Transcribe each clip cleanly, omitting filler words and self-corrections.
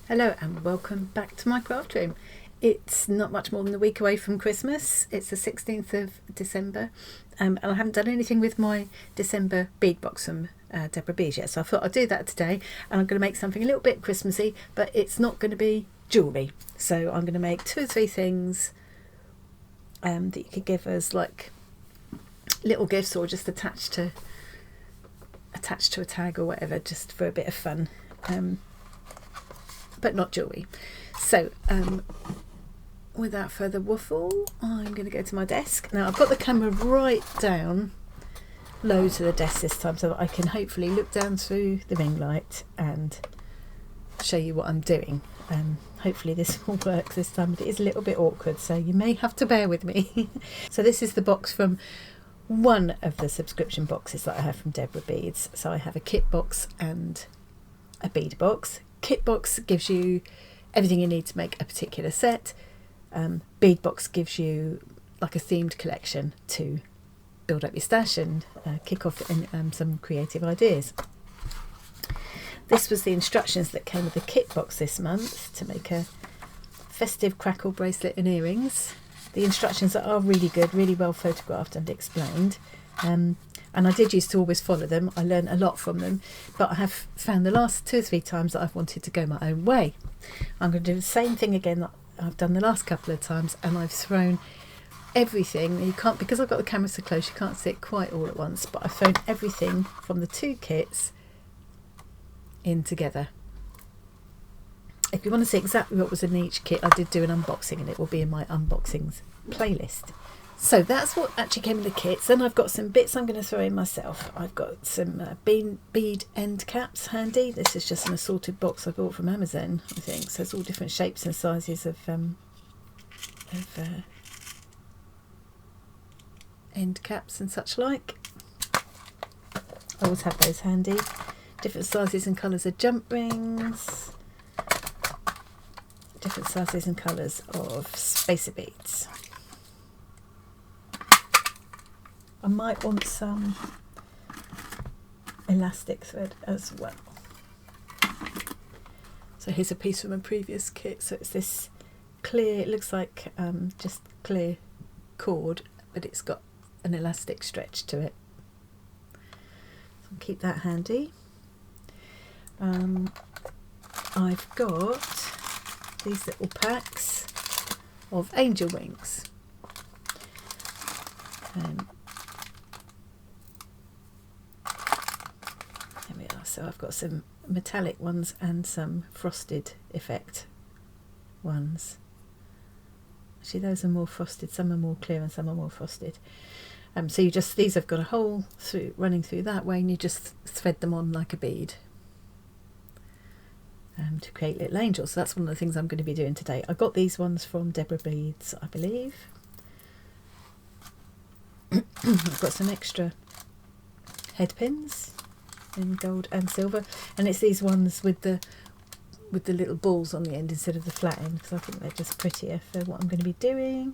Hello and welcome back to my craft room. It's not much more than a week away from Christmas. It's the 16th of December, and I haven't done anything with my December bead box from Deborah Beads yet, so I thought I'd do that today, and I'm going to make something a little bit Christmassy, but it's not going to be jewellery. So I'm going to make 2 or 3 things that you could give as like little gifts or just attached to a tag or whatever, just for a bit of fun. But not jewellery. So without further waffle, I'm going to go to my desk. Now I've got the camera right down low to the desk this time so that I can hopefully look down through the ring light and show you what I'm doing. Hopefully this will work this time, but it is a little bit awkward, so you may have to bear with me. So this is the box from one of the subscription boxes that I have from Deborah Beads. So I have a kit box and a bead box. Kit box gives you everything you need to make a particular set. Bead box gives you like a themed collection to build up your stash and kick off in some creative ideas. This was the instructions that came with the kit box this month to make a festive crackle bracelet and earrings. The instructions are really good, really well photographed and explained. And I did used to always follow them. I learned a lot from them, but I have found the last 2 or 3 times that I've wanted to go my own way. I'm going to do the same thing again that I've done the last couple of times, and I've thrown everything. You can't, because I've got the camera so close, you can't see it quite all at once, but I've thrown everything from the 2 kits in together. If you want to see exactly what was in each kit, I did do an unboxing, and it will be in my unboxings playlist. So that's what actually came in the kits. Then I've got some bits I'm going to throw in myself. I've got some bead end caps handy. This is just an assorted box I bought from Amazon, I think. So it's all different shapes and sizes of end caps and such like. I always have those handy. Different sizes and colours of jump rings. Different sizes and colours of spacer beads. I might want some elastic thread as well. So here's a piece from a previous kit. So it's this clear, it looks like just clear cord, but it's got an elastic stretch to it. So I'll keep that handy. I've got these little packs of angel wings. There we are. So I've got some metallic ones and some frosted effect ones. Actually, those are more frosted. Some are more clear and some are more frosted. So you just, these have got a hole through running through that way, and you just thread them on like a bead to create little angels. So that's one of the things I'm going to be doing today. I got these ones from Deborah Beads, I believe. I've got some extra head pins in gold and silver, and it's these ones with the little balls on the end instead of the flat end, because I think they're just prettier for what I'm going to be doing.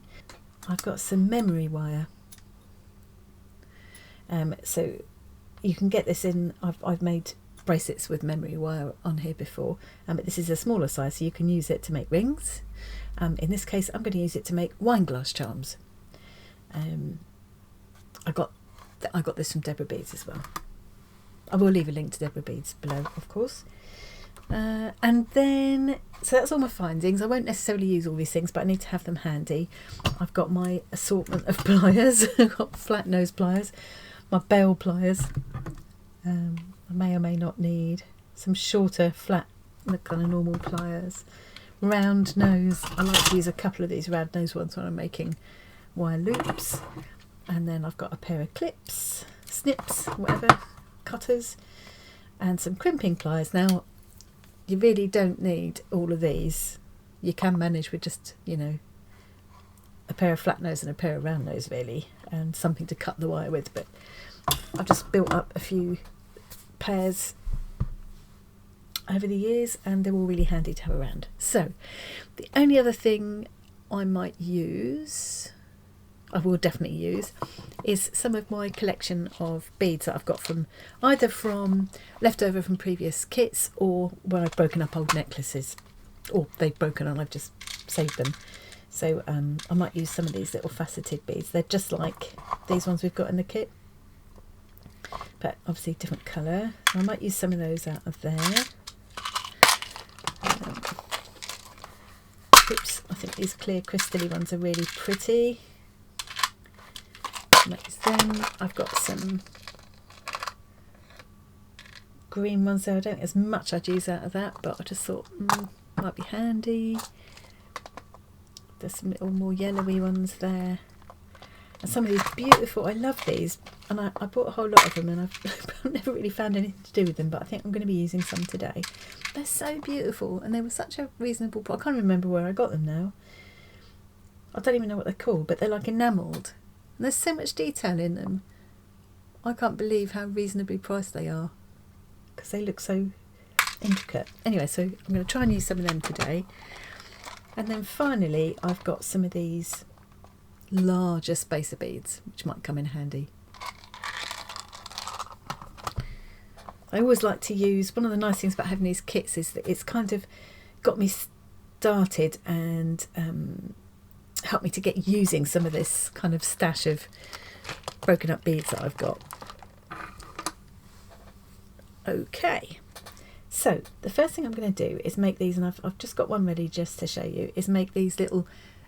I've got some memory wire. So you can get this in, I've made bracelets with memory wire on here before, but this is a smaller size, so you can use it to make rings. In this case I'm going to use it to make wine glass charms. I got this from Deborah Beads as well. I will leave a link to Deborah Beads below, of course. And then, so that's all my findings. I won't necessarily use all these things, but I need to have them handy. I've got my assortment of pliers. I've got flat nose pliers, my bail pliers. I may or may not need some shorter, flat, kind of normal pliers. Round nose. I like to use a couple of these round nose ones when I'm making wire loops. And then I've got a pair of clips, snips, whatever, cutters, and some crimping pliers. Now, you really don't need all of these. You can manage with just, you know, a pair of flat nose and a pair of round nose, really, and something to cut the wire with. But I've just built up a few pairs over the years, and they're all really handy to have around. So, the only other thing I might use, I will definitely use, is some of my collection of beads that I've got from either from leftover from previous kits or where I've broken up old necklaces. or they've broken and I've just saved them. So I might use some of these little faceted beads. They're just like these ones we've got in the kit, but obviously different colour. I might use some of those out of there. Oops, I think these clear crystal-y ones are really pretty. I might use them. I've got some green ones there. I don't think there's much I'd use out of that, but I just thought might be handy. There's some little more yellowy ones there. And some of these beautiful, I love these, and I bought a whole lot of them, and I've never really found anything to do with them, but I think I'm going to be using some today. They're so beautiful, and they were such a reasonable price. I can't remember where I got them now. I don't even know what they're called, but they're like enamelled, and there's so much detail in them. I can't believe how reasonably priced they are, because they look so intricate. Anyway, so I'm going to try and use some of them today. And then finally, I've got some of these larger spacer beads, which might come in handy. I always like to use, one of the nice things about having these kits is that it's kind of got me started and helped me to get using some of this kind of stash of broken up beads that I've got. Okay, so the first thing I'm going to do is make these, and I've just got one ready just to show you, is make these little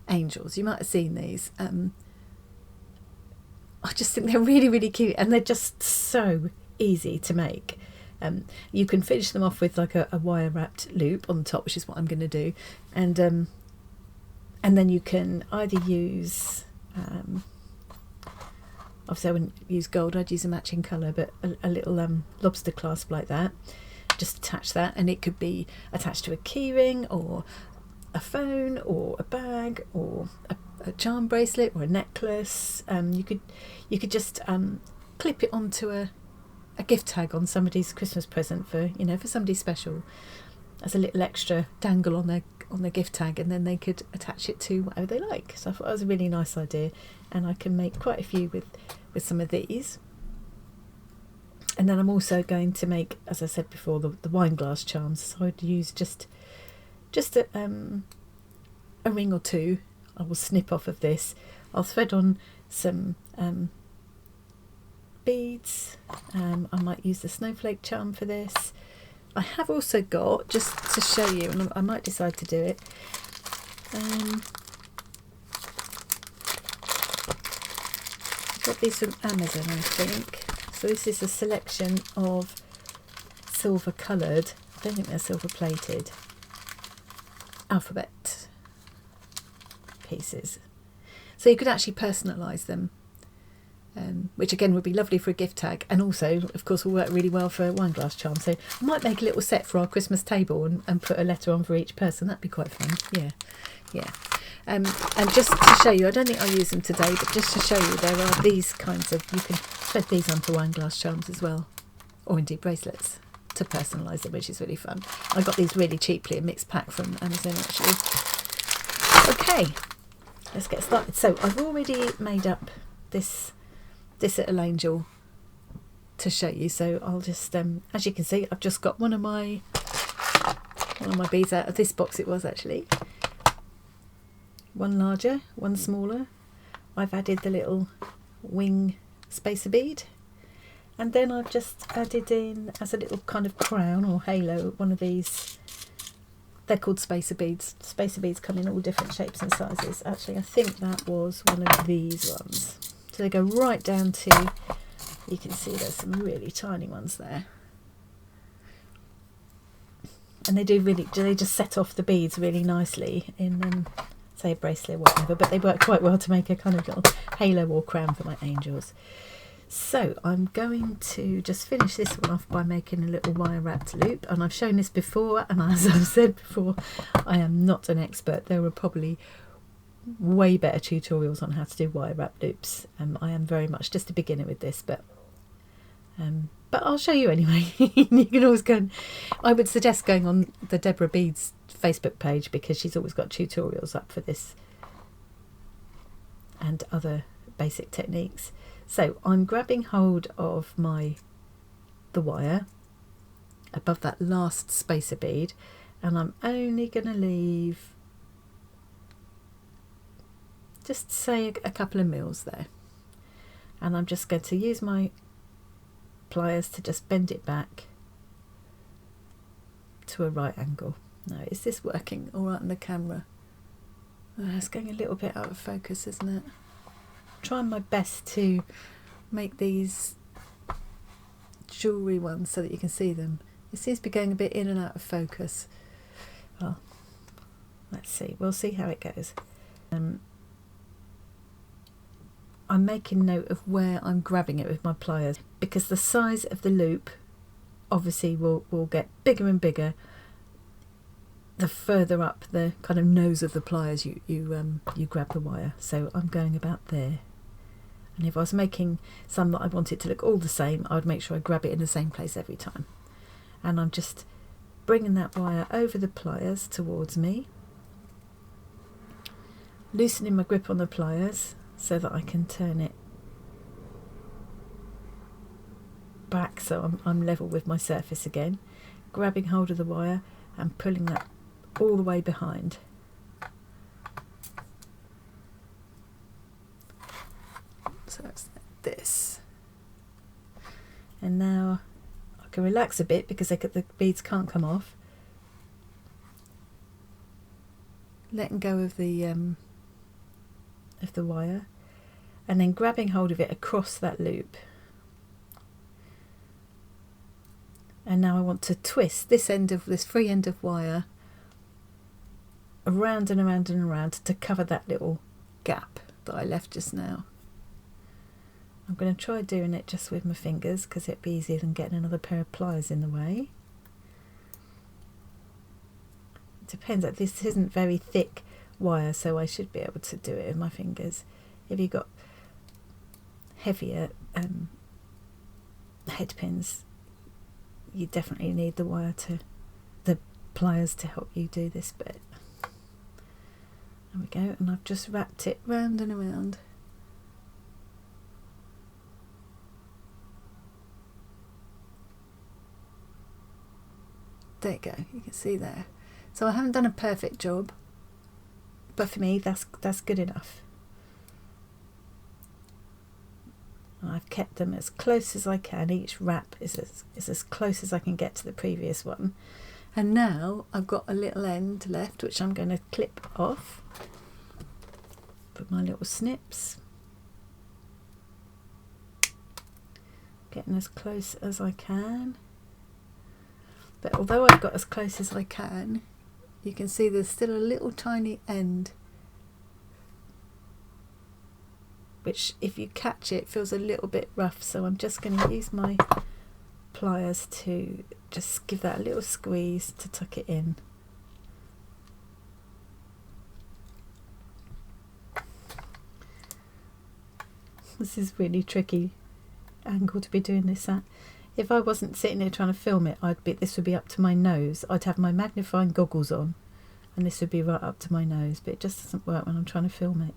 angels. You might have seen these. I just think they're really, really cute, and they're just so easy to make. You can finish them off with like a wire wrapped loop on the top, which is what I'm going to do, and then you can either use obviously I wouldn't use gold, I'd use a matching colour, but a little lobster clasp like that, just attach that, and it could be attached to a key ring or a phone or a bag or a charm bracelet or a necklace. You could just clip it onto a gift tag on somebody's Christmas present for somebody special, as a little extra dangle on their gift tag, and then they could attach it to whatever they like. So I thought that was a really nice idea, and I can make quite a few with some of these. And then I'm also going to make, as I said before, the wine glass charms. So I'd use just a ring or two. I will snip off of this. I'll thread on some beads. I might use the snowflake charm for this. I have also got, just to show you, and I might decide to do it, I got these from Amazon, I think. So this is a selection of silver coloured, I don't think they're silver plated, alphabet pieces. So you could actually personalise them, which again would be lovely for a gift tag, and also of course will work really well for wine glass charms. So I might make a little set for our Christmas table and put a letter on for each person. That'd be quite fun. Yeah. And just to show you, I don't think I'll use them today, but just to show you, there are these kinds of, you can thread these onto wine glass charms as well, or indeed bracelets, to personalise them, which is really fun. I got these really cheaply, a mixed pack from Amazon actually. Okay, let's get started. So I've already made up this little angel to show you, so I'll just as you can see, I've just got one of my beads out of this box. It was actually one larger, one smaller. I've added the little wing spacer bead, and then I've just added in, as a little kind of crown or halo, one of these. They're called spacer beads. Spacer beads come in all different shapes and sizes. Actually, I think that was one of these ones. So they go right down to, you can see there's some really tiny ones there. And they just set off the beads really nicely in, say, a bracelet or whatever, but they work quite well to make a kind of little halo or crown for my angels. So I'm going to just finish this one off by making a little wire wrapped loop, and I've shown this before, and as I've said before, I am not an expert. There are probably way better tutorials on how to do wire wrap loops. I am very much just a beginner with this, but I'll show you anyway. You can always go, I would suggest going on the Deborah Beads Facebook page, because she's always got tutorials up for this and other basic techniques. So I'm grabbing hold of the wire above that last spacer bead, and I'm only going to leave, just say a couple of mils there, and I'm just going to use my pliers to just bend it back to a right angle. Now, is this working all right on the camera? It's going a little bit out of focus, isn't it? Trying my best to make these jewellery ones so that you can see them. It seems to be going a bit in and out of focus. Well, let's see. We'll see how it goes. I'm making note of where I'm grabbing it with my pliers, because the size of the loop obviously will get bigger and bigger the further up the kind of nose of the pliers you grab the wire. So I'm going about there. And if I was making some that I wanted to look all the same, I would make sure I grab it in the same place every time. And I'm just bringing that wire over the pliers towards me, loosening my grip on the pliers so that I can turn it back so I'm level with my surface again, grabbing hold of the wire and pulling that all the way behind. So it's like this. And now I can relax a bit because the beads can't come off. Letting go of the wire, and then grabbing hold of it across that loop. And now I want to twist this free end of wire around and around and around to cover that little gap that I left just now. I'm going to try doing it just with my fingers because it'd be easier than getting another pair of pliers in the way. It depends, this isn't very thick wire, so I should be able to do it with my fingers. If you've got heavier head pins, you definitely need the pliers to help you do this bit. There we go, and I've just wrapped it round and around. There you go, you can see there. So I haven't done a perfect job, but for me that's good enough. And I've kept them as close as I can. Each wrap is as close as I can get to the previous one. And now I've got a little end left which I'm going to clip off. Put my little snips. Getting as close as I can. But although I've got as close as I can, you can see there's still a little tiny end, which if you catch it feels a little bit rough. So I'm just going to use my pliers to just give that a little squeeze to tuck it in. This is really tricky angle to be doing this at. If I wasn't sitting here trying to film it, this would be up to my nose. I'd have my magnifying goggles on and this would be right up to my nose, but it just doesn't work when I'm trying to film it.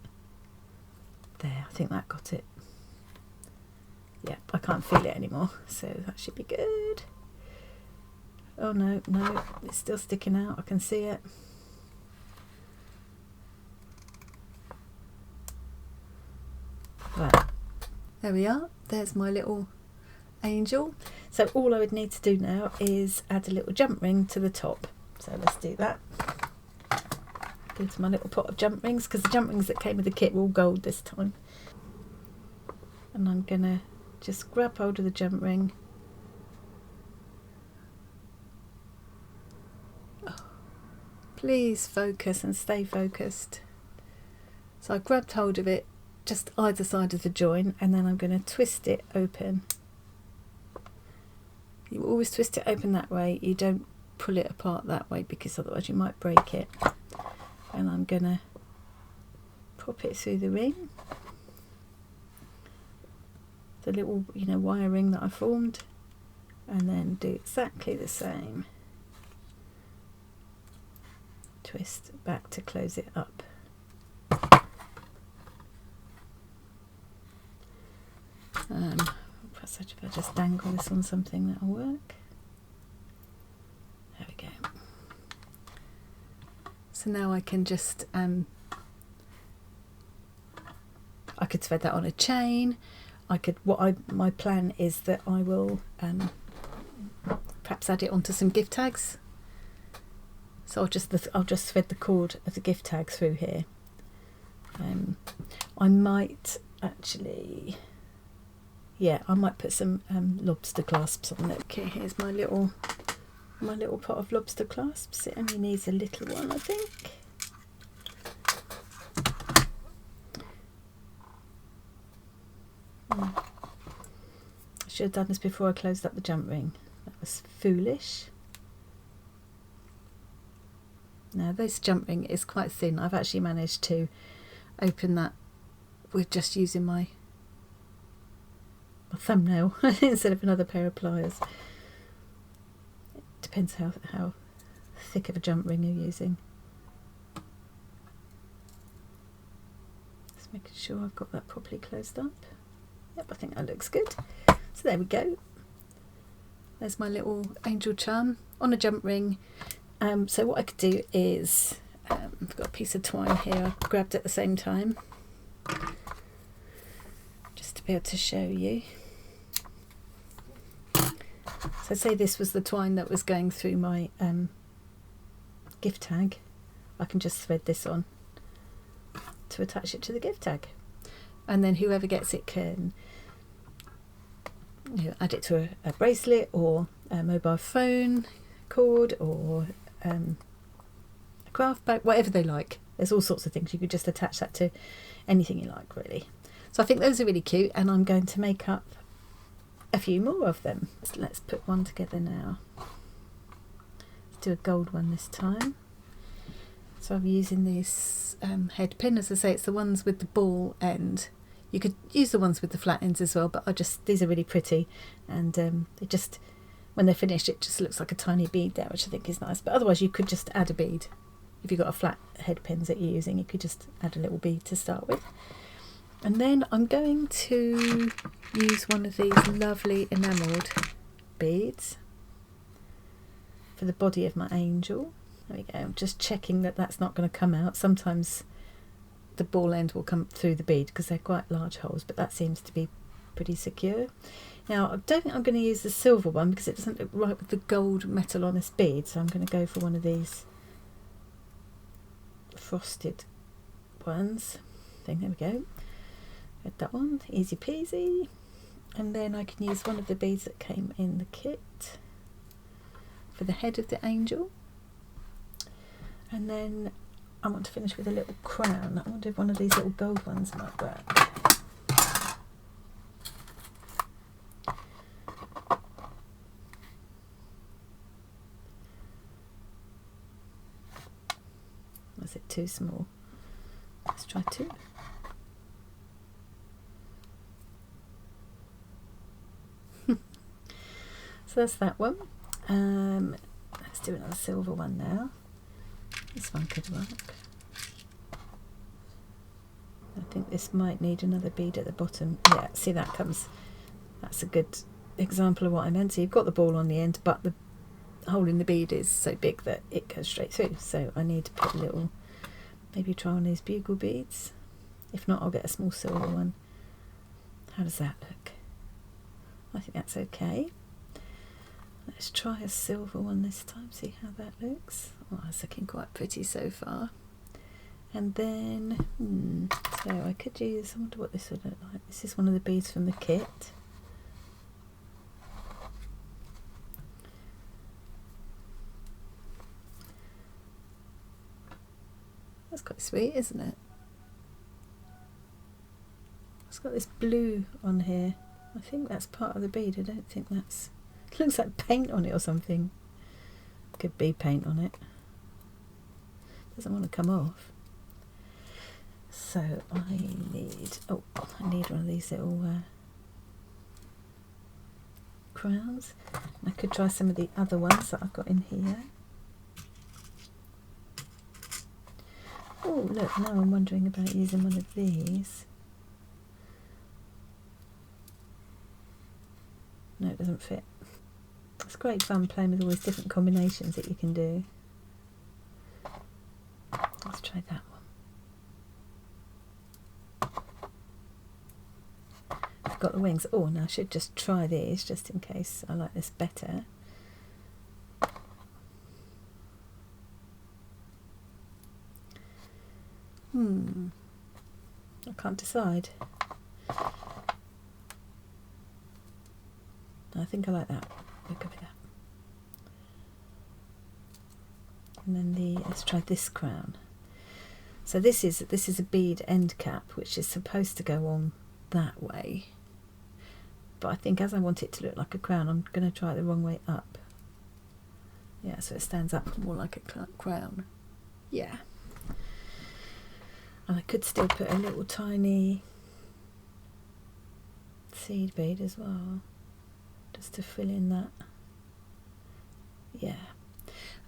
There, I think that got it. Yeah, I can't feel it anymore, so that should be good. Oh no, it's still sticking out. I can see it. Right, there we are. There's my little angel. So all I would need to do now is add a little jump ring to the top. So let's do that. Go to my little pot of jump rings, because the jump rings that came with the kit were all gold this time. And I'm gonna just grab hold of the jump ring. Oh, please focus and stay focused. So I grabbed hold of it just either side of the join, and then I'm going to twist it open. You always twist it open that way, you don't pull it apart that way because otherwise you might break it. And I'm going to pop it through the ring, the little wire ring that I formed, and then do exactly the same. Twist back to close it up. Perhaps if I just dangle this on something, that'll work. There we go. So now I can just, I could thread that on a chain. I could, my plan is that I will perhaps add it onto some gift tags. So I'll just thread the cord of the gift tag through here. I might actually, yeah, I might put some lobster clasps on it. Okay, here's my little pot of lobster clasps. It only needs a little one, I think. I should have done this before I closed up the jump ring. That was foolish. Now this jump ring is quite thin. I've actually managed to open that with just using my thumbnail instead of another pair of pliers. It depends how thick of a jump ring you're using. Just making sure I've got that properly closed up. Yep, I think that looks good. So there we go. There's my little angel charm on a jump ring. So what I could do is, I've got a piece of twine here I grabbed at the same time, just to be able to show you. So say this was the twine that was going through my gift tag. I can just thread this on to attach it to the gift tag, and then whoever gets it can, you know, add it to a bracelet or a mobile phone cord or a craft bag, whatever they like. There's all sorts of things. You could just attach that to anything you like, really. So I think those are really cute, and I'm going to make up a few more of them. Let's put one together now. Let's do a gold one this time. So I'm using this head pin. As I say, it's the ones with the ball end. You could use the ones with the flat ends as well, but these are really pretty, and they just, when they're finished, it just looks like a tiny bead there, which I think is nice. But otherwise you could just add a bead. If you've got a flat head pins that you're using, you could just add a little bead to start with. And then I'm going to use one of these lovely enamelled beads for the body of my angel. There we go. I'm just checking that that's not going to come out. Sometimes the ball end will come through the bead because they're quite large holes, but that seems to be pretty secure. Now I don't think I'm going to use the silver one because it doesn't look right with the gold metal on this bead, so I'm going to go for one of these frosted ones. There we go. Get that one, easy peasy. And then I can use one of the beads that came in the kit for the head of the angel. And then I want to finish with a little crown. I wonder if one of these little gold ones might work. Was it too small? Let's try two. So that's that one. Let's do another silver one now. This one could work. I think this might need another bead at the bottom. Yeah, see, that comes, that's a good example of what I meant. So you've got the ball on the end, but the hole in the bead is so big that it goes straight through. So I need to put a little, maybe try one of these bugle beads. If not, I'll get a small silver one. How does that look? I think that's okay. Let's try a silver one this time, see how that looks. Oh, it's looking quite pretty so far. And then, so I could use, I wonder what this would look like. This is one of the beads from the kit. That's quite sweet, isn't it? It's got this blue on here. I think that's part of the bead. I don't think that's, it looks like paint on it or something. Could be paint on it. Doesn't want to come off. So I need, oh, I need one of these little crowns. And I could try some of the other ones that I've got in here. Oh, look, now I'm wondering about using one of these. No, it doesn't fit. It's great fun playing with all these different combinations that you can do. try that one. I've got the wings. Oh, and I should just try these just in case I like this better. I can't decide. I think I like that. We'll go with that. And then let's try this crown. So this is a bead end cap, which is supposed to go on that way. But I think as I want it to look like a crown, I'm going to try it the wrong way up. Yeah, so it stands up more like a crown. Yeah. And I could still put a little tiny seed bead as well, just to fill in that. Yeah.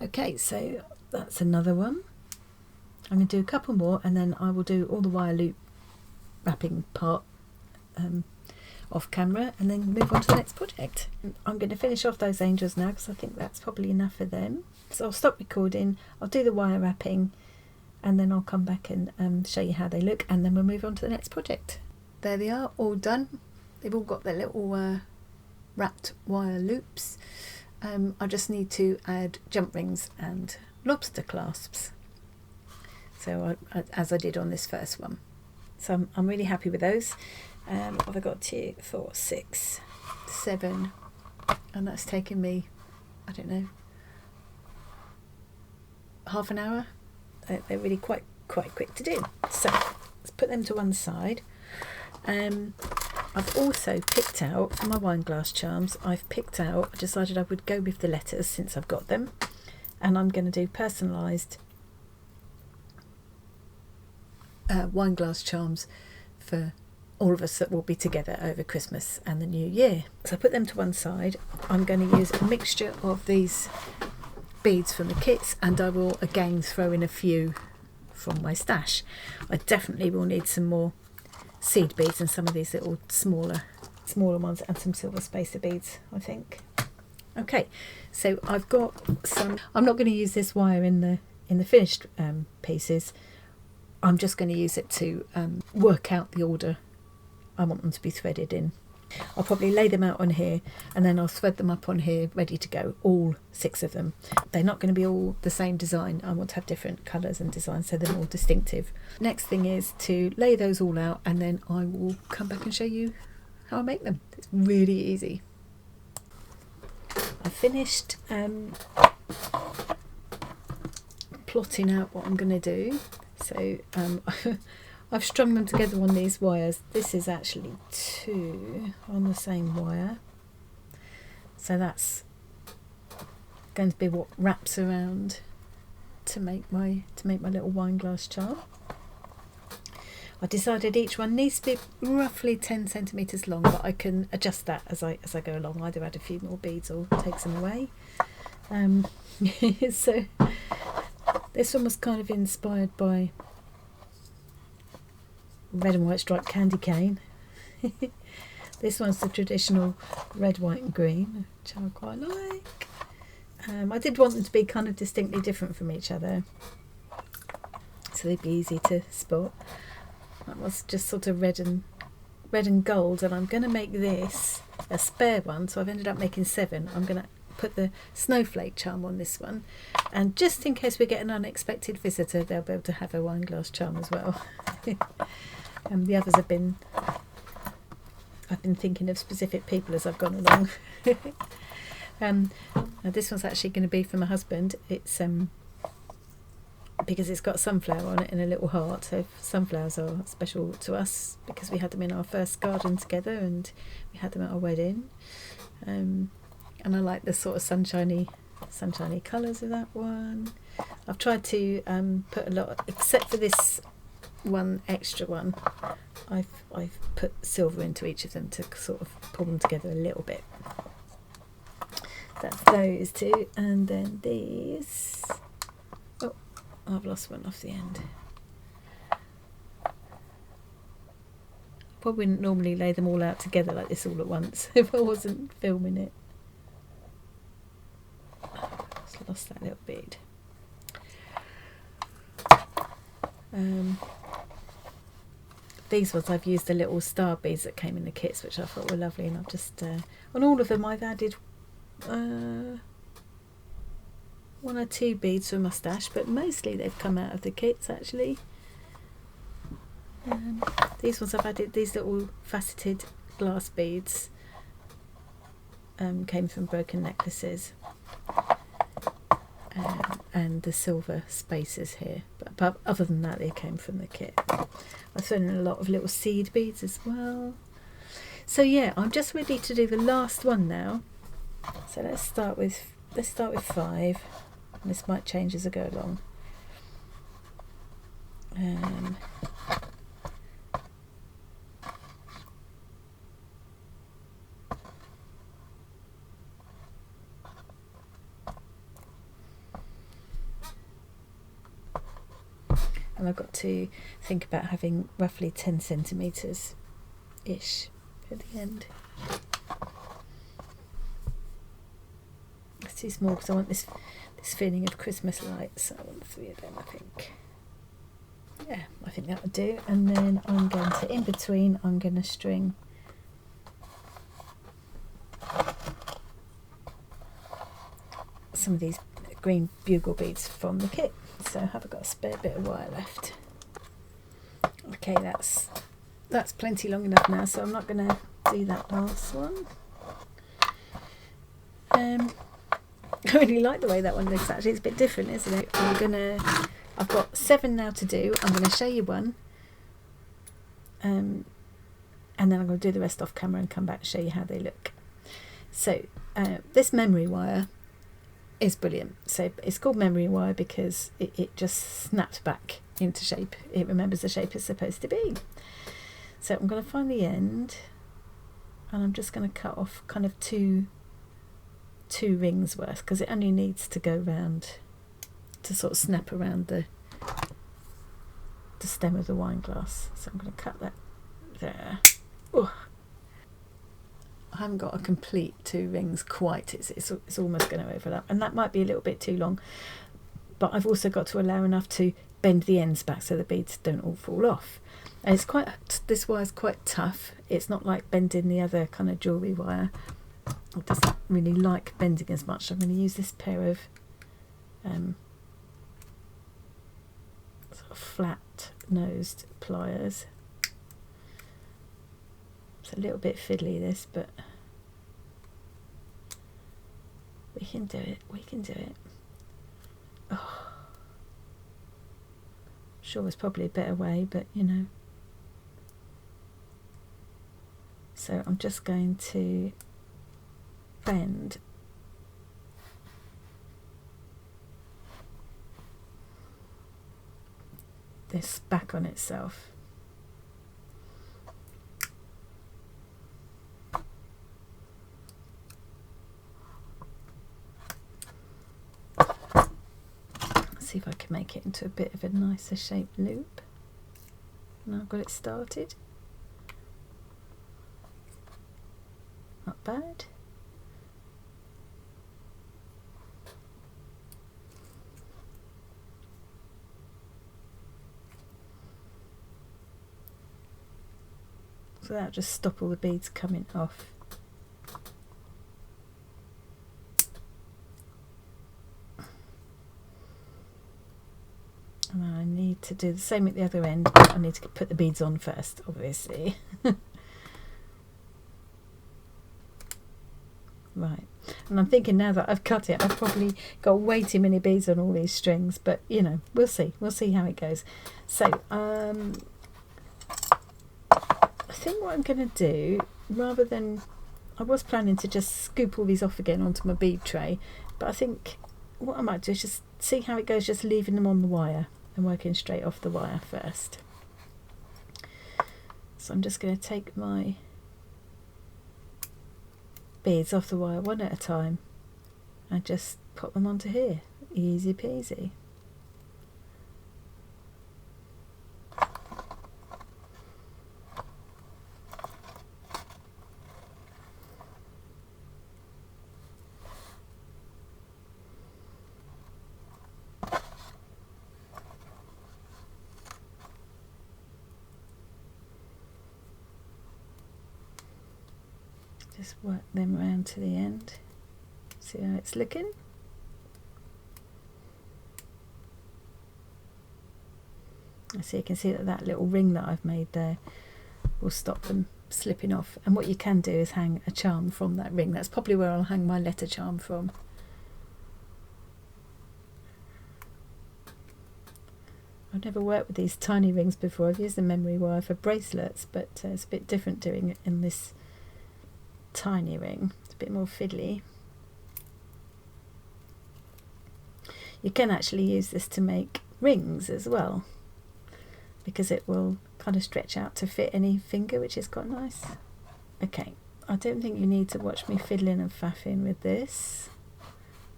Okay, so that's another one. I'm going to do a couple more and then I will do all the wire loop wrapping part off camera and then move on to the next project. I'm going to finish off those angels now because I think that's probably enough for them. So I'll stop recording, I'll do the wire wrapping and then I'll come back and show you how they look and then we'll move on to the next project. There they are, all done. They've all got their little wrapped wire loops. I just need to add jump rings and lobster clasps, so as I did on this first one. So I'm really happy with those. What have I got? 2, 4, 6, 7, and that's taken me, I don't know, half an hour. They're really quite quick to do. So let's put them to one side. I've also picked out, for my wine glass charms, I decided I would go with the letters since I've got them, and I'm going to do personalised wine glass charms for all of us that will be together over Christmas and the New Year. So I put them to one side. I'm going to use a mixture of these beads from the kits, and I will again throw in a few from my stash. I definitely will need some more seed beads and some of these little smaller ones and some silver spacer beads, I think. Okay, so I've got some. I'm not going to use this wire in the finished pieces. I'm just going to use it to work out the order I want them to be threaded in. I'll probably lay them out on here and then I'll thread them up on here ready to go, all 6 of them. They're not going to be all the same design. I want to have different colours and designs so they're more distinctive. Next thing is to lay those all out and then I will come back and show you how I make them. It's really easy. I finished plotting out what I'm going to do. So I've strung them together on these wires. This is actually 2 on the same wire. So that's going to be what wraps around to make my little wine glass charm. I decided each one needs to be roughly 10 centimetres long, but I can adjust that as I go along. Either add a few more beads or take some away. So this one was kind of inspired by red and white striped candy cane. This one's the traditional red, white and green, which I quite like. I did want them to be kind of distinctly different from each other, so they'd be easy to spot. That was just sort of red and gold, and I'm going to make this a spare one, so I've ended up making 7. I'm going to put the snowflake charm on this one, and just in case we get an unexpected visitor, they'll be able to have a wine glass charm as well. And the others I've been thinking of specific people as I've gone along. Now this one's actually going to be for my husband. It's because it's got sunflower on it and a little heart. So sunflowers are special to us because we had them in our first garden together and we had them at our wedding. And I like the sort of sunshiny colours of that one. I've tried to put a lot, except for this one extra one, I've put silver into each of them to sort of pull them together a little bit. That's those 2, and then these. Oh, I've lost one off the end. Probably wouldn't normally lay them all out together like this all at once if I wasn't filming it. Just lost that little bead. These ones I've used the little star beads that came in the kits, which I thought were lovely, and I've just on all of them I've added 1 or 2 beads for moustache, but mostly they've come out of the kits actually. These ones I've added these little faceted glass beads, came from broken necklaces, and the silver spaces here, but other than that they came from the kit. I've thrown in a lot of little seed beads as well. So yeah, I'm just ready to do the last one now. So let's start with 5. This might change as I go along. And I've got to think about having roughly 10 centimetres ish at the end. It's too small because I want this feeling of Christmas lights. So I want 3 of them, I think. Yeah, I think that would do. And then I'm going to, in between, I'm going to string some of these green bugle beads from the kit. So have I got a spare bit of wire left? Okay, that's plenty long enough now, so I'm not going to do that last one. I really like the way that one looks actually. It's a bit different, isn't it? I've got 7 now to do. I'm going to show you one, and then I'm going to do the rest off camera and come back and show you how they look. So this memory wire is brilliant. So it's called memory wire because it just snaps back into shape. It remembers the shape it's supposed to be. So I'm going to find the end, and I'm just going to cut off kind of two rings worth, because it only needs to go round to sort of snap around the stem of the wine glass. So I'm going to cut that there. Oh, I haven't got a complete 2 rings quite. It's almost going to overlap, and that might be a little bit too long, but I've also got to allow enough to bend the ends back so the beads don't all fall off. And this wire's quite tough. It's not like bending the other kind of jewellery wire. It doesn't really like bending as much. I'm going to use this pair of sort of flat nosed pliers. It's a little bit fiddly this, but we can do it. Oh, sure, there's probably a better way, but you know. So I'm just going to bend this back on itself. See if I can make it into a bit of a nicer shaped loop. Now I've got it started. Not bad. So that'll just stop all the beads coming off. And I need to do the same at the other end. I need to put the beads on first, obviously. Right, and I'm thinking now that I've cut it, I've probably got way too many beads on all these strings, but you know, we'll see how it goes. So I think what I'm going to do, rather than, I was planning to just scoop all these off again onto my bead tray, but I think what I might do is just see how it goes, just leaving them on the wire and working straight off the wire first. So I'm just going to take my beads off the wire one at a time and just pop them onto here. Easy peasy. Just work them around to the end. See how it's looking? So you can see that that little ring that I've made there will stop them slipping off. And what you can do is hang a charm from that ring. That's probably where I'll hang my letter charm from. I've never worked with these tiny rings before. I've used the memory wire for bracelets, but it's a bit different doing it in this tiny ring. It's a bit more fiddly. You can actually use this to make rings as well, because it will kind of stretch out to fit any finger, which is quite nice. Okay, I don't think you need to watch me fiddling and faffing with this.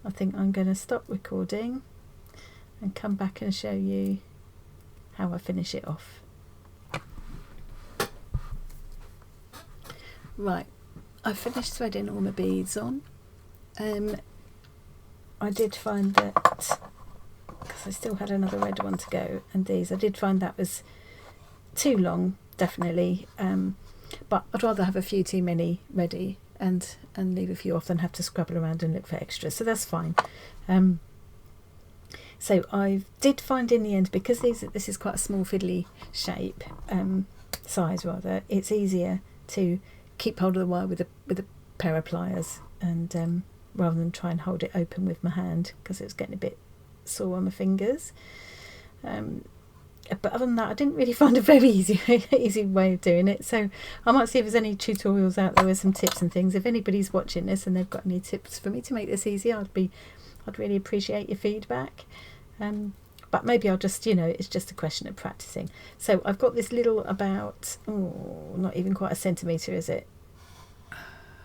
I think I'm going to stop recording and come back and show you how I finish it off. Right, I finished threading all my beads on. I did find that, because I still had another red one to go, and these, I did find that was too long, definitely, but I'd rather have a few too many ready and leave a few off than have to scrabble around and look for extras, so that's fine. So I did find in the end, because this is quite a small fiddly shape, size rather, it's easier to keep hold of the wire with a pair of pliers, and rather than try and hold it open with my hand, because it was getting a bit sore on my fingers. But other than that, I didn't really find a very easy way of doing it, so I might see if there's any tutorials out there with some tips and things. If anybody's watching this and they've got any tips for me to make this easier, I'd really appreciate your feedback. But maybe I'll just, it's just a question of practicing. So I've got this little, about, not even quite a centimetre, is it?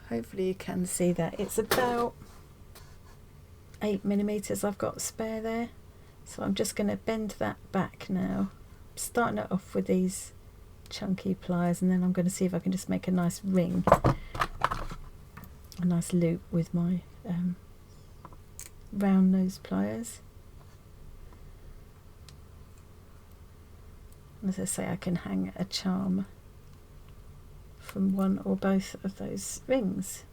Hopefully you can see that. It's about 8mm I've got spare there. So I'm just going to bend that back now. I'm starting it off with these chunky pliers, and then I'm going to see if I can just make a nice ring, a nice loop with my round nose pliers. And as I say, I can hang a charm from one or both of those rings.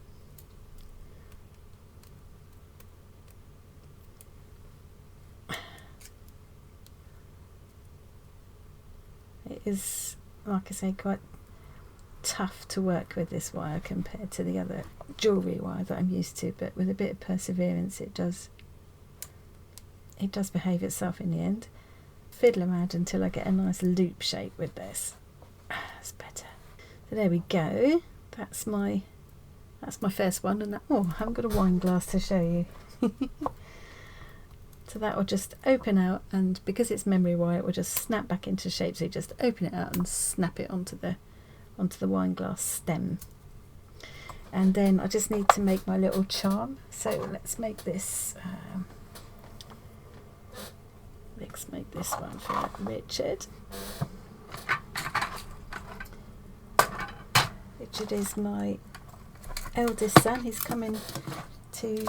It is, like I say, quite tough to work with this wire compared to the other jewellery wire that I'm used to, but with a bit of perseverance it does behave itself in the end. Fiddle around until I get a nice loop shape with this. That's better. So there we go. That's my first one, and I haven't got a wine glass to show you. So that will just open out, and because it's memory wire, it will just snap back into shape. So you just open it out and snap it onto the wine glass stem. And then I just need to make my little charm. So let's make this. Let's make this one for Richard. Richard is my eldest son. He's coming to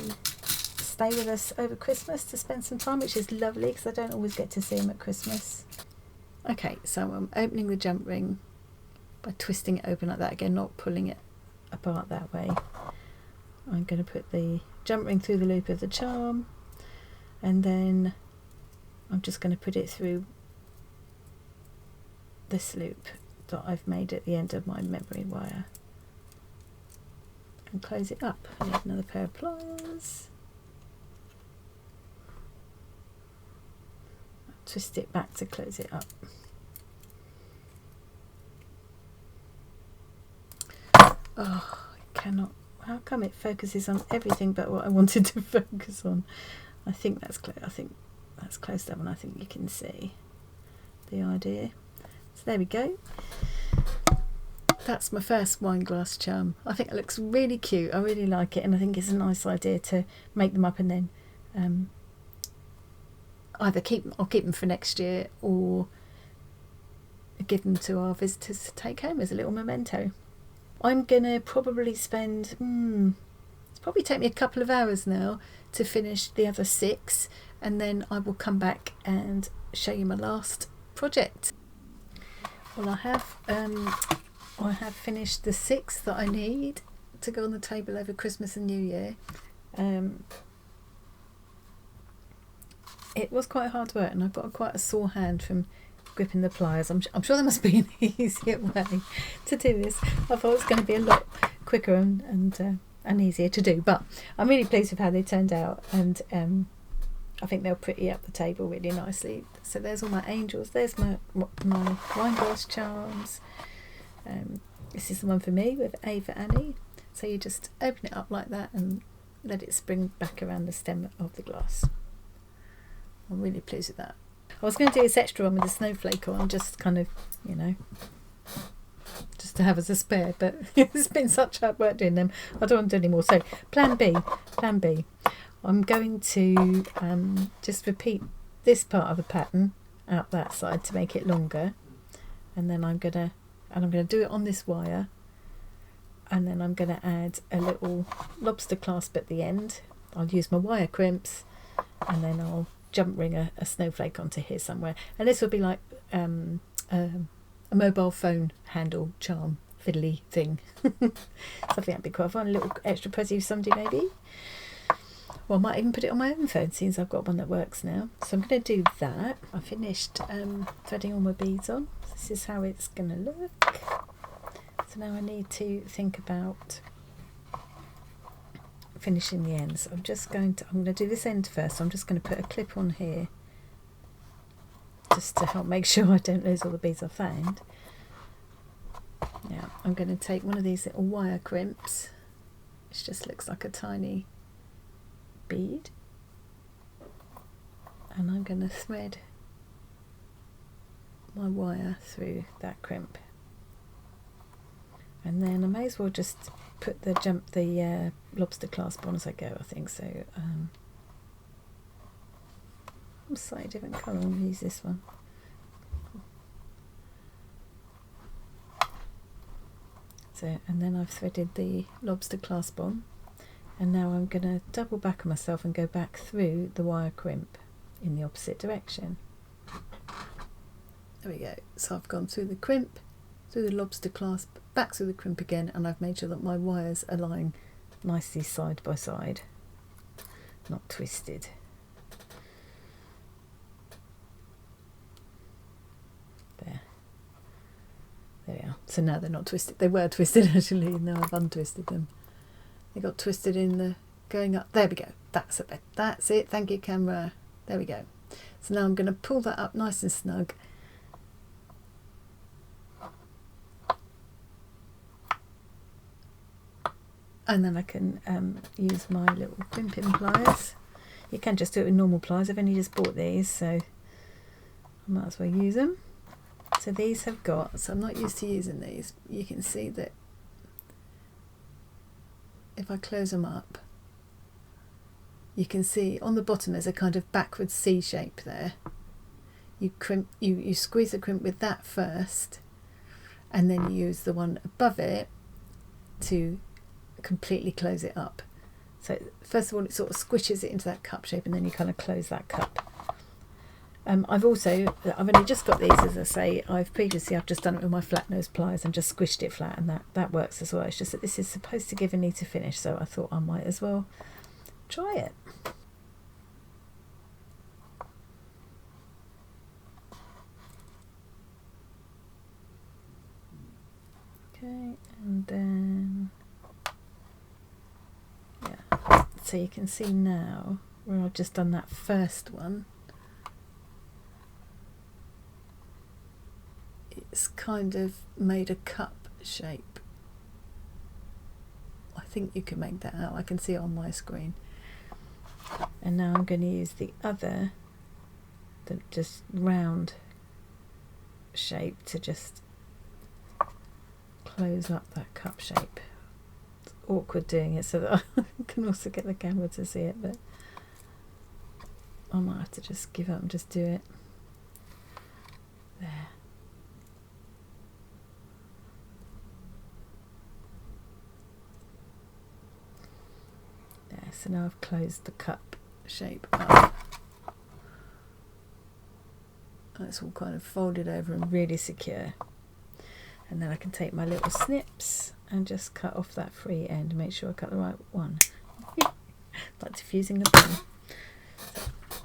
stay with us over Christmas to spend some time, which is lovely because I don't always get to see him at Christmas. Okay, so I'm opening the jump ring by twisting it open like that again, not pulling it apart that way. I'm going to put the jump ring through the loop of the charm, and then I'm just going to put it through this loop that I've made at the end of my memory wire and close it up. I need another pair of pliers. Twist it back to close it up. Oh, I cannot. How come it focuses on everything but what I wanted to focus on? I think that's close. I think that's closed up, and I think you can see the idea. So there we go. That's my first wine glass charm. I think it looks really cute. I really like it, and I think it's a nice idea to make them up and then either I'll keep them for next year, or give them to our visitors to take home as a little memento. I'm gonna probably spend it's probably take me a couple of hours now to finish the other 6, and then I will come back and show you my last project. Well, I have finished the 6 that I need to go on the table over Christmas and New Year. It was quite hard work, and I've got quite a sore hand from gripping the pliers. I'm sure there must be an easier way to do this. I thought it was going to be a lot quicker and easier to do, but I'm really pleased with how they turned out, and I think they'll pretty up the table really nicely. So there's all my angels. There's my wine glass charms. This is the one for me with A for Annie. So you just open it up like that and let it spring back around the stem of the glass. I'm really pleased with that. I was going to do this extra one with a snowflake on, just kind of, you know, just to have as a spare, but it's been such hard work doing them, I don't want to do any more. So plan B. I'm going to just repeat this part of the pattern out that side to make it longer, and then I'm gonna do it on this wire, and then I'm gonna add a little lobster clasp at the end. I'll use my wire crimps, and then I'll jump ring a snowflake onto here somewhere, and this will be like a mobile phone handle charm fiddly thing. Something that'd be quite fun, a little extra present for somebody maybe. Well, I might even put it on my own phone since I've got one that works now. So I'm going to do that. I finished threading all my beads on. This is how it's going to look. So now I need to think about finishing the ends. I'm going to do this end first. So I'm just going to put a clip on here just to help make sure I don't lose all the beads I found. Now I'm going to take one of these little wire crimps, which just looks like a tiny bead, and I'm going to thread my wire through that crimp, and then I may as well just put the lobster clasp on as I go, I think. So a slightly different colour, I'm going to use this one. So, and then I've threaded the lobster clasp on, and now I'm going to double back on myself and go back through the wire crimp in the opposite direction. There we go. So I've gone through the crimp, through the lobster clasp, back through the crimp again, and I've made sure that my wires are lying nicely side by side, not twisted. There we are. So now they're not twisted. They were twisted actually, and now I've untwisted them. They got twisted in the going up. There we go. That's a bit. That's it. Thank you, camera. There we go. So now I'm going to pull that up nice and snug. And then I can use my little crimping pliers. You can just do it with normal pliers. I've only just bought these, so I might as well use them. So these have got, so I'm not used to using these. You can see that if I close them up, you can see on the bottom there's a kind of backward C shape there. You crimp, you squeeze the crimp with that first, and then you use the one above it to completely close it up. So first of all, it sort of squishes it into that cup shape, and then you kind of close that cup. I've only just got these, as I say. I've just done it with my flat nose pliers and just squished it flat, and that works as well. It's just that this is supposed to give a neater finish, so I thought I might as well try it. Okay, and then yeah, so you can see now where I've just done that first one. It's kind of made a cup shape. I think you can make that out. I can see it on my screen. And now I'm going to use the other, the just round shape, to just close up that cup shape. It's awkward doing it so that I can also get the camera to see it, but I might have to just give up and just do it. There. So now I've closed the cup shape up. It's all kind of folded over and really secure. And then I can take my little snips and just cut off that free end. Make sure I cut the right one. Like diffusing a pen.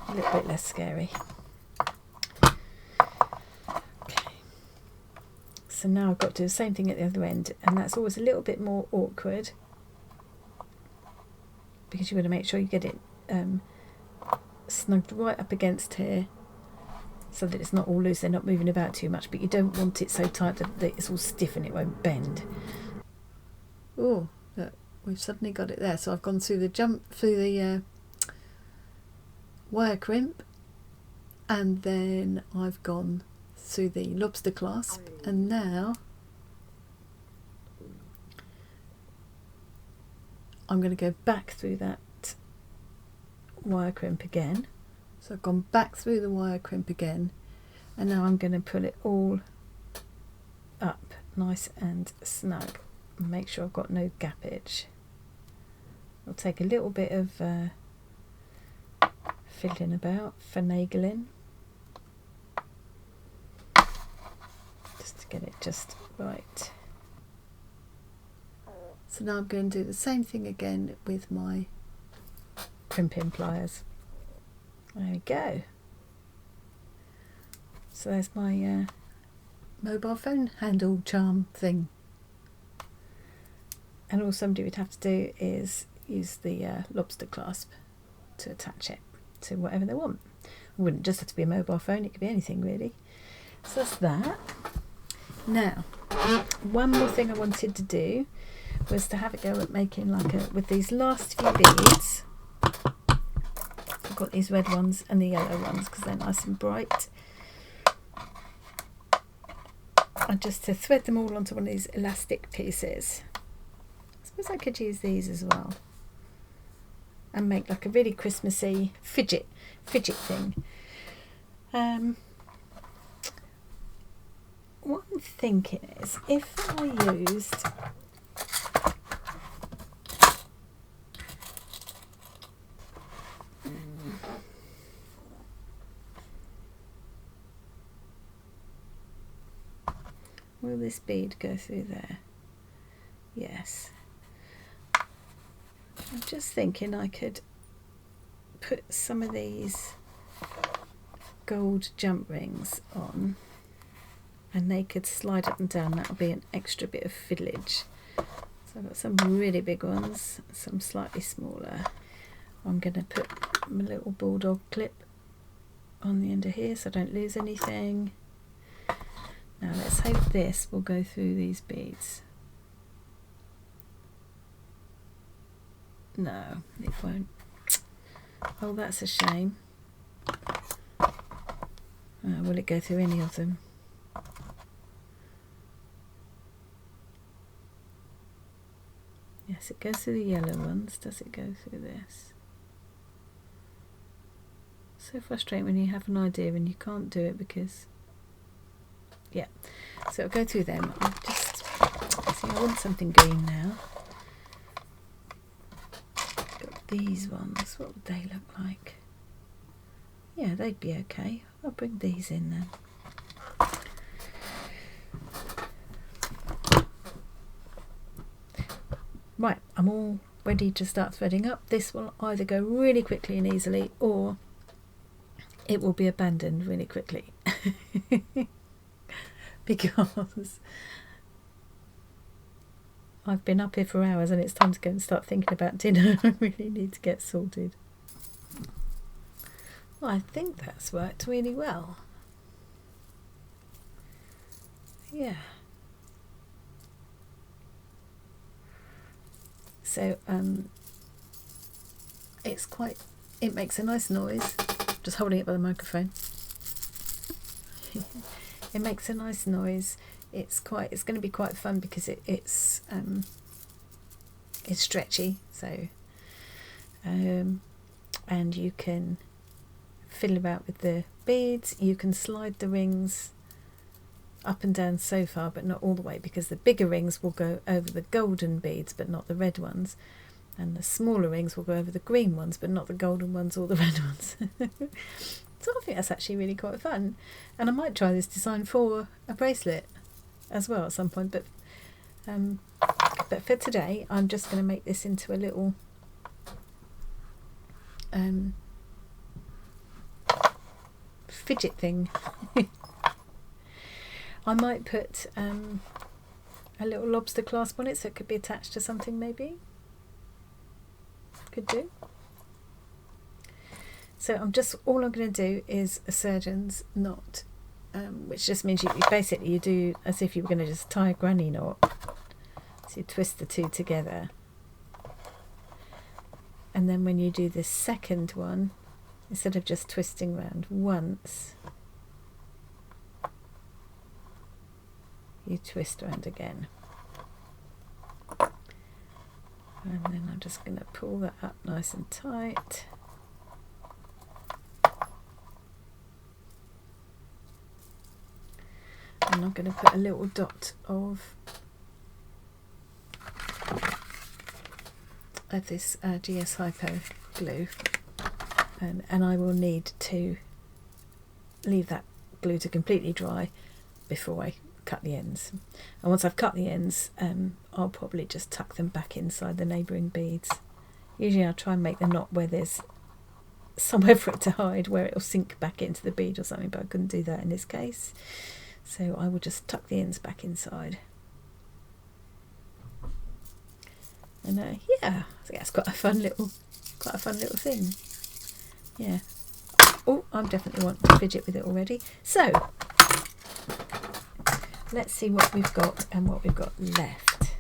A little bit less scary. Okay. So now I've got to do the same thing at the other end, and that's always a little bit more awkward because you've got to make sure you get it snugged right up against here so that it's not all loose, they're not moving about too much, but you don't want it so tight that it's all stiff and it won't bend. Oh, look, we've suddenly got it there. So I've gone through the wire crimp, and then I've gone through the lobster clasp, and now I'm going to go back through that wire crimp again. So I've gone back through the wire crimp again, and now I'm going to pull it all up nice and snug and make sure I've got no gappage. I'll take a little bit of fiddling about, finagling, just to get it just right. So now I'm going to do the same thing again with my crimping pliers. There we go. So there's my mobile phone handle charm thing. And all somebody would have to do is use the lobster clasp to attach it to whatever they want. It wouldn't just have to be a mobile phone, it could be anything really. So that's that. Now, one more thing I wanted to do was to have a go at making like with these last few beads. I've got these red ones and the yellow ones because they're nice and bright. And just to thread them all onto one of these elastic pieces. I suppose I could use these as well and make like a really Christmassy fidget thing. What I'm thinking is if I used will this bead go through there? Yes. I'm just thinking I could put some of these gold jump rings on and they could slide up and down. That'll be an extra bit of fiddlage. So I've got some really big ones, some slightly smaller. I'm going to put my little bulldog clip on the end of here so I don't lose anything. Now let's hope this will go through these beads. No, it won't. Oh, that's a shame. Will it go through any of them? Yes, it goes through the yellow ones. Does it go through this? So frustrating when you have an idea and you can't do it because... Yeah, so it'll go through them. I want something green now. Got these ones. What would they look like? Yeah, they'd be okay. I'll bring these in then. Right, I'm all ready to start threading up. This will either go really quickly and easily, or it will be abandoned really quickly. Because I've been up here for hours and it's time to go and start thinking about dinner. I really need to get sorted. Well, I think that's worked really well. Yeah. So it makes a nice noise. Just holding it by the microphone. It makes a nice noise. It's going to be quite fun because it's stretchy. So and you can fiddle about with the beads. You can slide the rings up and down so far, but not all the way, because the bigger rings will go over the golden beads but not the red ones, and the smaller rings will go over the green ones but not the golden ones or the red ones. So I think that's actually really quite fun, and I might try this design for a bracelet as well at some point, but But for today, I'm just going to make this into a little fidget thing. I might put a little lobster clasp on it, so it could be attached to something maybe. Could do. So all I'm going to do is a surgeon's knot, which just means you do as if you were going to just tie a granny knot. So you twist the two together. And then when you do this second one, instead of just twisting round once, you twist round again. And then I'm just going to pull that up nice and tight. And I'm going to put a little dot of this GS Hypo glue, and I will need to leave that glue to completely dry before I cut the ends. And once I've cut the ends, I'll probably just tuck them back inside the neighbouring beads. Usually I'll try and make the knot where there's somewhere for it to hide, where it'll sink back into the bead or something, but I couldn't do that in this case. So I will just tuck the ends back inside. And yeah, I think that's quite a fun little thing. Yeah. Oh, I'm definitely wanting to fidget with it already. So let's see what we've got and what we've got left.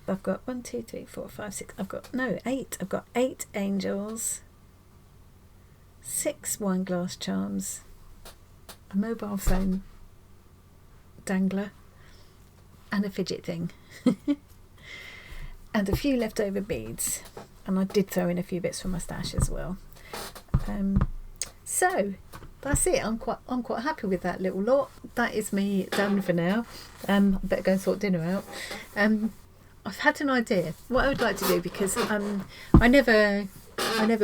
I've got 1, 2, 3, 4, 5, 6. I've got 8. I've got 8 angels, 6 wine glass charms, a mobile phone dangler, and a fidget thing. And a few leftover beads, and I did throw in a few bits from my stash as well. So that's it. I'm quite happy with that little lot. That is me done for now. I better go and sort dinner out. I've had an idea what I would like to do, because I never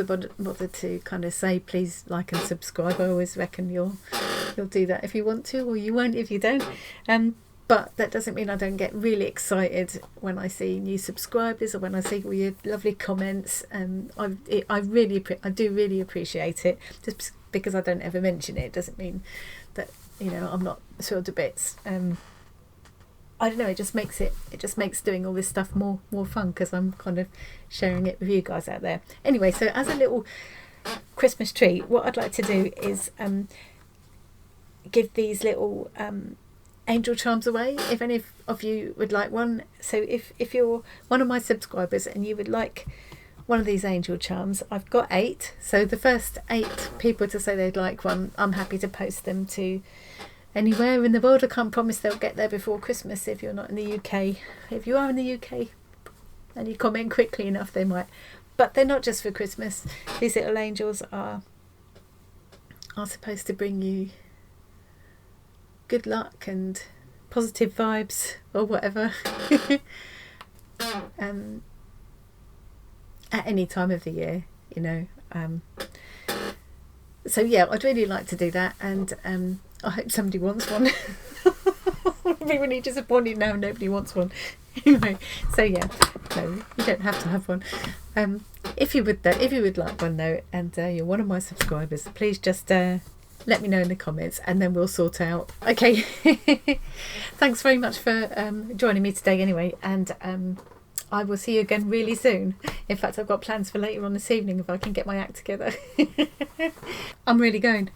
bothered to kind of say please like and subscribe. I always reckon you'll do that if you want to, or you won't if you don't. But that doesn't mean I don't get really excited when I see new subscribers or when I see all your lovely comments. I do really appreciate it. Just because I don't ever mention it doesn't mean that I'm not thrilled to bits. I don't know. It just makes doing all this stuff more fun, because I'm kind of sharing it with you guys out there. Anyway, so as a little Christmas treat, what I'd like to do is give these little angel charms away, if any of you would like one. So if you're one of my subscribers and you would like one of these angel charms, I've got 8. So the first 8 people to say they'd like one, I'm happy to post them to anywhere in the world. I can't promise they'll get there before Christmas if you're not in the UK. If you are in the UK and you comment quickly enough, they might. But they're not just for Christmas. These little angels are supposed to bring you good luck and positive vibes or whatever at any time of the year, so yeah, I'd really like to do that, and I hope somebody wants one. I'd be really disappointed now nobody wants one. Anyway, so yeah, no, you don't have to have one. If you would like one though, and you're one of my subscribers, please just let me know in the comments, and then we'll sort out. Okay. Thanks very much for joining me today anyway, and I will see you again really soon. In fact, I've got plans for later on this evening if I can get my act together. I'm really going.